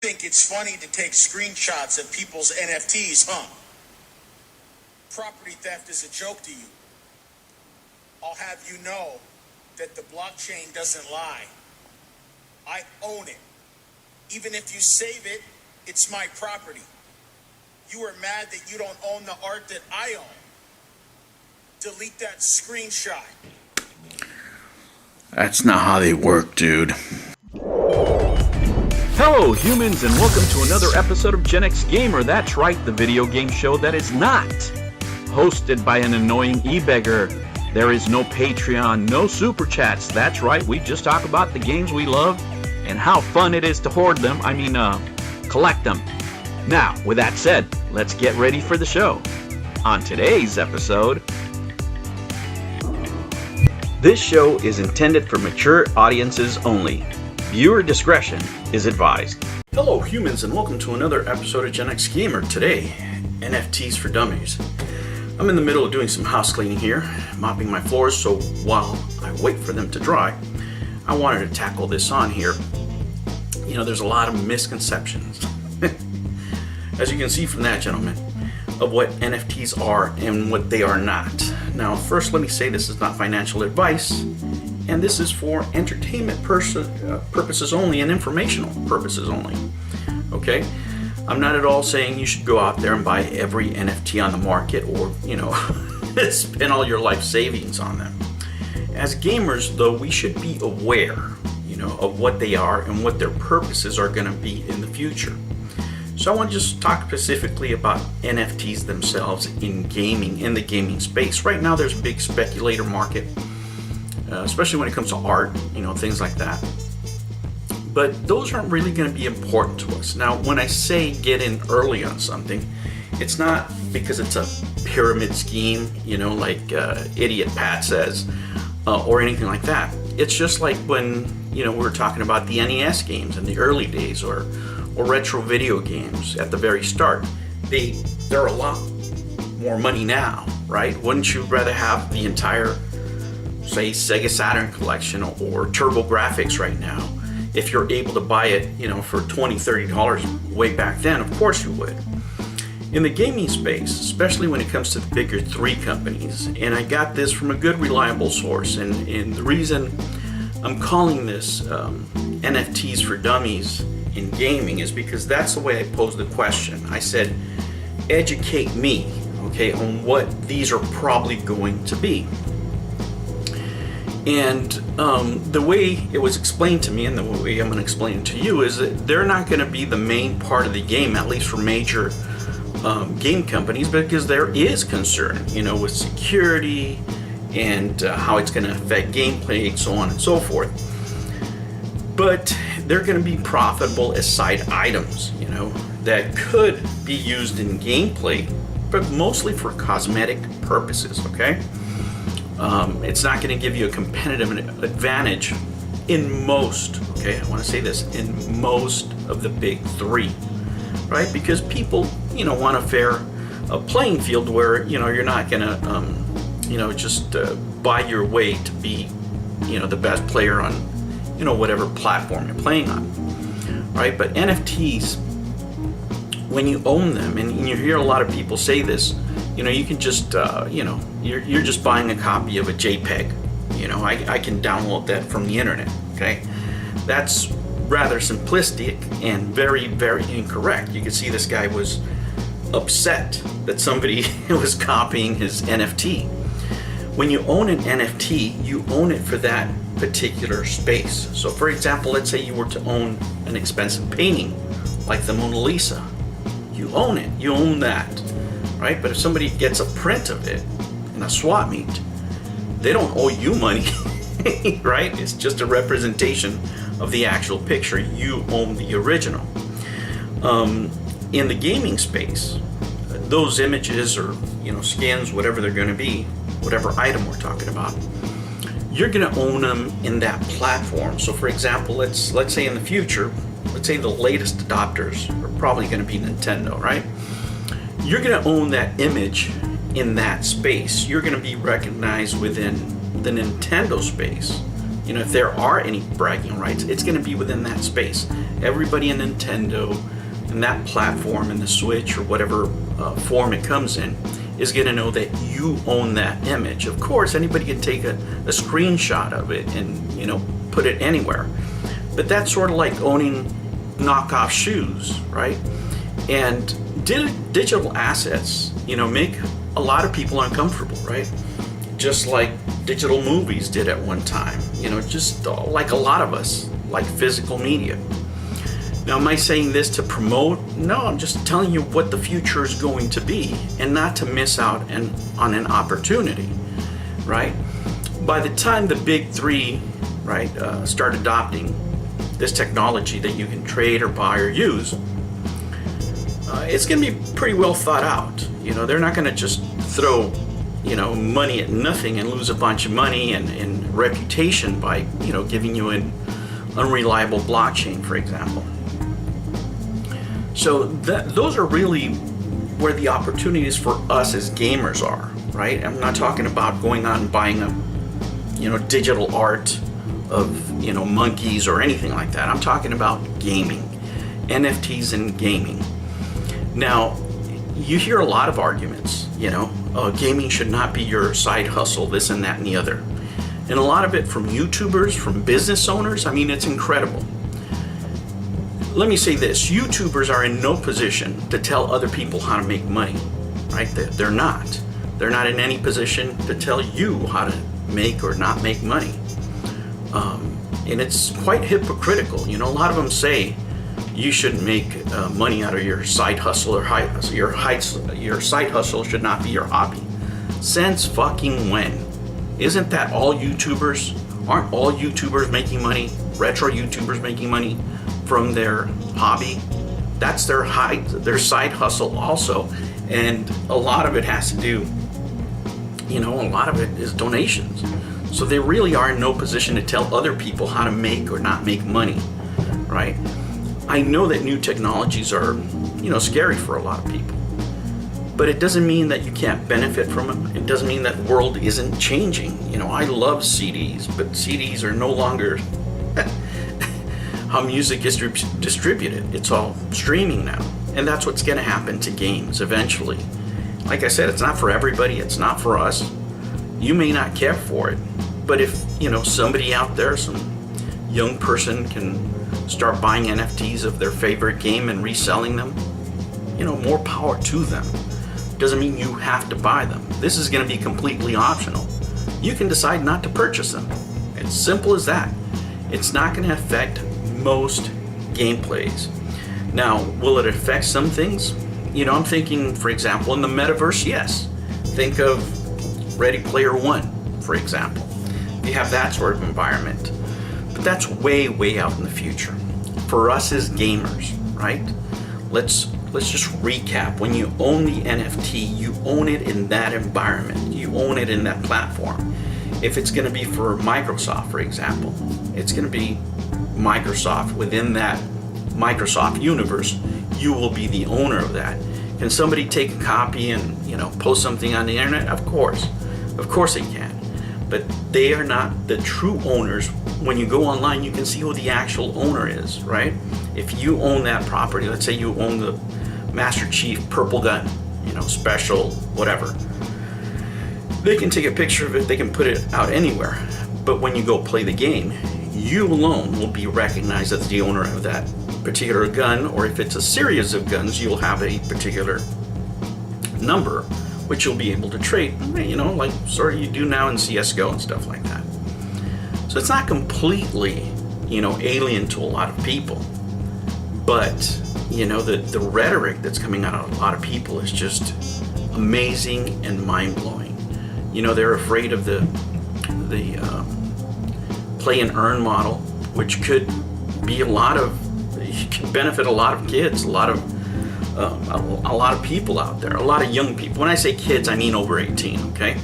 Think it's funny to take screenshots of people's NFTs, huh? Property theft is a joke to you. I'll have you know that the blockchain doesn't lie. I own it. Even if you save it, it's my property. You are mad that you don't own the art that I own. Delete that screenshot. That's not how they work, dude. Hello humans, and welcome to another episode of Gen X Gamer. That's right, the video game show that is not hosted by an annoying e-beggar. There is no Patreon, no super chats. That's right, we just talk about the games we love and how fun it is to hoard them, collect them. Now, with that said, let's get ready for the show. On today's episode, this show is intended for mature audiences only. Viewer discretion is advised. Hello humans, and welcome to another episode of Gen X Gamer. Today, NFTs for Dummies. I'm in the middle of doing some house cleaning here, mopping my floors, so while I wait for them to dry, I wanted to tackle this on here. You know, there's a lot of misconceptions, as you can see from that, gentlemen, of what NFTs are and what they are not. Now, first let me say this is not financial advice, and this is for entertainment purposes only and informational purposes only. Okay? I'm not at all saying you should go out there and buy every NFT on the market or, spend all your life savings on them. As gamers, though, we should be aware, of what they are and what their purposes are going to be in the future. So I want to just talk specifically about NFTs themselves in gaming, in the gaming space. Right now, there's a big speculator market. Especially when it comes to art, things like that. But those aren't really going to be important to us. Now, when I say get in early on something, it's not because it's a pyramid scheme, like Idiot Pat says, or anything like that. It's just like when, we were talking about the NES games in the early days, or retro video games at the very start. They're a lot more money now, right? Wouldn't you rather have the entire, say, Sega Saturn collection or TurboGrafx right now? If you're able to buy it, for $20, $30 way back then, of course you would. In the gaming space, especially when it comes to the bigger three companies, and I got this from a good, reliable source, and the reason I'm calling this NFTs for Dummies in gaming is because that's the way I posed the question. I said, educate me, okay, on what these are probably going to be. And the way it was explained to me, and the way I'm going to explain it to you, is that they're not going to be the main part of the game, at least for major game companies, because there is concern, with security and how it's going to affect gameplay, and so on and so forth. But they're going to be profitable as side items, that could be used in gameplay, but mostly for cosmetic purposes, okay? It's not going to give you a competitive advantage in most, okay, I want to say this, in most of the big three, right? Because people, want a playing field where, you're not going to, just buy your way to be, the best player on, whatever platform you're playing on, right? But NFTs, when you own them, and you hear a lot of people say this, you can just, you're just buying a copy of a JPEG. I can download that from the internet, okay? That's rather simplistic and very, very incorrect. You can see this guy was upset that somebody was copying his NFT. When you own an NFT, you own it for that particular space. So for example, let's say you were to own an expensive painting like the Mona Lisa. You own it, you own that. Right? But if somebody gets a print of it in a swap meet, they don't owe you money, right? It's just a representation of the actual picture. You own the original. In the gaming space, those images or skins, whatever they're going to be, whatever item we're talking about, you're going to own them in that platform. So for example, let's say in the future, let's say the latest adopters are probably going to be Nintendo, right? You're going to own that image in that space. You're going to be recognized within the Nintendo space. You know, if there are any bragging rights, it's going to be within that space. Everybody in Nintendo and that platform and the Switch or whatever form it comes in is going to know that you own that image. Of course, anybody can take a screenshot of it and, you know, put it anywhere. But that's sort of like owning knockoff shoes, right? And digital assets, you know, make a lot of people uncomfortable, right? Just like digital movies did at one time, you know, just like a lot of us like physical media. Now, am I saying this to promote? No, I'm just telling you what the future is going to be and not to miss out on an opportunity, right? By the time the big three, right, start adopting this technology that you can trade or buy or use, it's going to be pretty well thought out. You know, they're not going to just throw, you know, money at nothing and lose a bunch of money and reputation by, you know, giving you an unreliable blockchain, for example. So those are really where the opportunities for us as gamers are, right? I'm not talking about going out and buying a, you know, digital art of, you know, monkeys or anything like that. I'm talking about gaming, NFTs and gaming. Now, you hear a lot of arguments, you know, gaming should not be your side hustle, this and that and the other. And a lot of it from YouTubers, from business owners. I mean, it's incredible. Let me say this, YouTubers are in no position to tell other people how to make money, right? They're not. They're not in any position to tell you how to make or not make money. And it's quite hypocritical. You know, a lot of them say you shouldn't make money out of your side hustle or your side hustle should not be your hobby. Since fucking when? Isn't that all YouTubers? Aren't all YouTubers making money? Retro YouTubers making money from their hobby? That's their side hustle also. And a lot of it has to do, you know, a lot of it is donations. So they really are in no position to tell other people how to make or not make money, right? I know that new technologies are, you know, scary for a lot of people, but it doesn't mean that you can't benefit from them. It doesn't mean that the world isn't changing. You know, I love CDs, but CDs are no longer how music is distributed. It's all streaming now. And that's what's going to happen to games eventually. Like I said, it's not for everybody. It's not for us. You may not care for it, but if, you know, somebody out there, some young person can start buying NFTs of their favorite game and reselling them, you know, more power to them. Doesn't mean you have to buy them. This is going to be completely optional. You can decide not to purchase them. It's simple as that. It's not going to affect most gameplays. Now, will it affect some things? You know, I'm thinking, for example, in the metaverse, yes. Think of Ready Player One, for example. You have that sort of environment. But that's way, way out in the future. For us as gamers, right? Let's just recap. When you own the NFT, you own it in that environment. You own it in that platform. If it's going to be for Microsoft, for example, it's going to be Microsoft. Within that Microsoft universe, you will be the owner of that. Can somebody take a copy and, you know, post something on the internet? Of course they can. But they are not the true owners. When you go online, you can see who the actual owner is, right? If you own that property, let's say you own the Master Chief purple gun, you know, special, whatever. They can take a picture of it, they can put it out anywhere. But when you go play the game, you alone will be recognized as the owner of that particular gun, or if it's a series of guns, you'll have a particular number, which you'll be able to trade, you know, like sort of you do now in CSGO and stuff like that. So it's not completely, you know, alien to a lot of people, but, you know, the rhetoric that's coming out of a lot of people is just amazing and mind-blowing. You know, they're afraid of the play and earn model, which could be could benefit a lot of kids, a lot of people out there, a lot of young people. When I say kids, I mean over 18, okay?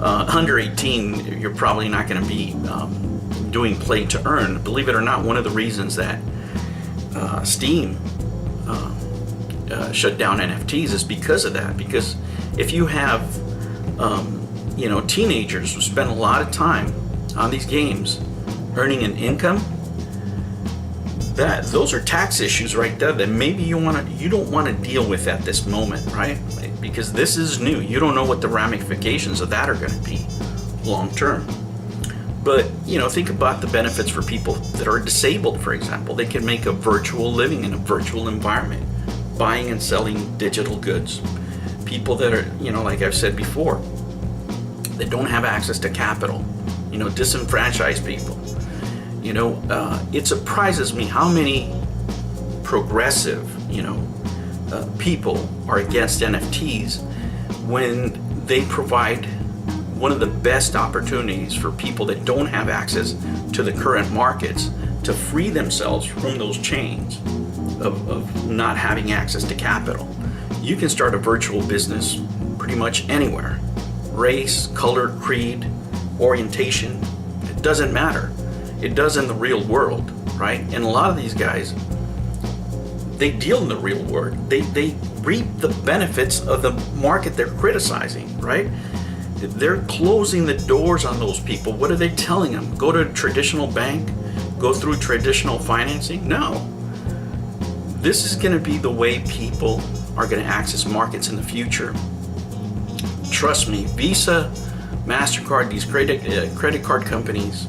Under 18, you're probably not going to be doing play to earn. Believe it or not, one of the reasons that Steam shut down NFTs is because of that. Because if you have, you know, teenagers who spend a lot of time on these games, earning an income, those are tax issues right there that maybe you don't want to deal with at this moment, right? Because this is new. You don't know what the ramifications of that are going to be long term. But think about the benefits for people that are disabled, for example. They can make a virtual living in a virtual environment, buying and selling digital goods. People that are, like I've said before, that don't have access to capital, disenfranchised people. It surprises me how many progressive, people are against NFTs when they provide one of the best opportunities for people that don't have access to the current markets to free themselves from those chains of not having access to capital. You can start a virtual business pretty much anywhere. Race, color, creed, orientation, it doesn't matter. It does in the real world, right? And a lot of these guys, they deal in the real world. They reap the benefits of the market they're criticizing, right? They're closing the doors on those people. What are they telling them? Go to a traditional bank? Go through traditional financing? No. This is going to be the way people are going to access markets in the future. Trust me, Visa, MasterCard, these credit card companies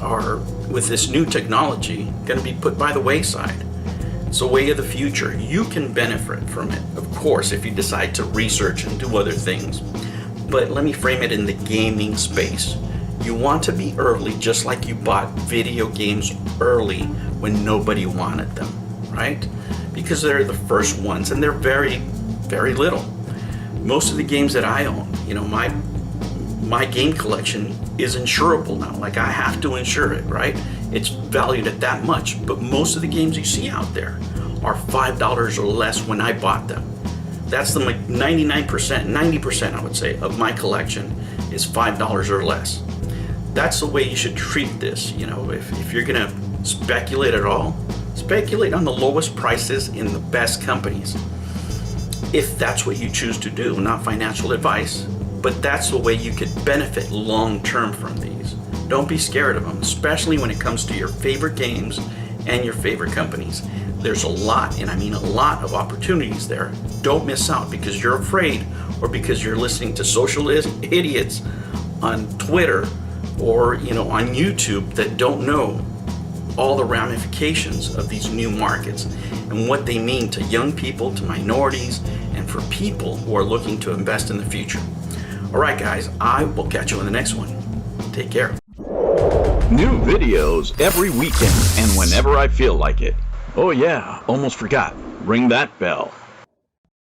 are, with this new technology, going to be put by the wayside. It's a way of the future. You can benefit from it, of course, if you decide to research and do other things. But let me frame it in the gaming space. You want to be early, just like you bought video games early when nobody wanted them, right? Because they're the first ones, and they're very, very little. Most of the games that I own, my game collection is insurable now. Like, I have to insure it, right? It's valued at that much. But most of the games you see out there are $5 or less when I bought them. That's the 99%, 90% I would say of my collection is $5 or less. That's the way you should treat this. If you're gonna speculate at all, speculate on the lowest prices in the best companies. If that's what you choose to do, not financial advice, but that's the way you could benefit long term from these. Don't be scared of them, especially when it comes to your favorite games and your favorite companies. There's a lot, and I mean a lot of opportunities there. Don't miss out because you're afraid or because you're listening to social idiots on Twitter or on YouTube that don't know all the ramifications of these new markets and what they mean to young people, to minorities, and for people who are looking to invest in the future. All right, guys, I will catch you on the next one. Take care. New videos every weekend and whenever I feel like it. Oh yeah, almost forgot. Ring that bell.